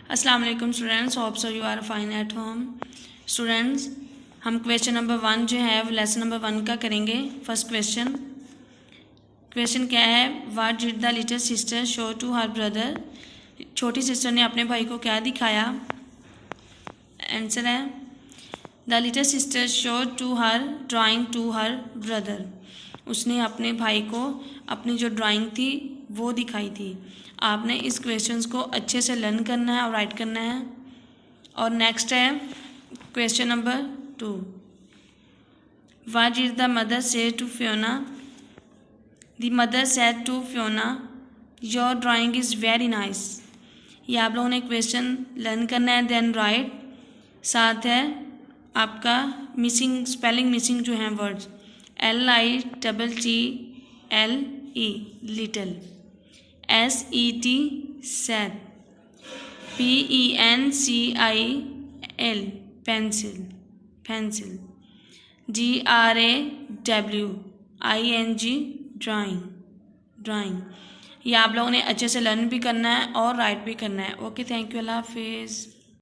अस्सलाम वालेकुम students, hope so you are fine at home. Students, हम क्वेश्चन नंबर 1 जो है वो लेसन नंबर 1 का करेंगे। फर्स्ट क्वेश्चन क्या है? What did the little sister show to her brother? छोटी सिस्टर ने अपने भाई को क्या दिखाया? आंसर है the little sister show to her drawing to her brother. उसने अपने भाई को अपनी जो ड्राइंग थी वो दिखाई थी। आपने इस क्वेश्चंस को अच्छे से लर्न करना है और राइट करना है। और नेक्स्ट है question number 2। What did the mother say to Fiona? The mother said to Fiona your drawing is very nice. ये आप लोगों ने क्वेश्चन लर्न करना है, देन राइट। साथ है आपका मिसिंग स्पेलिंग मिसिंग जो है words LITTLE little, SET sad, PENCIL pencil, DRAWING drawing। ये आप लोगों ने अच्छे से लर्न भी करना है और राइट भी करना है। ओके, थैंक यू, अल्लाह हाफिज़।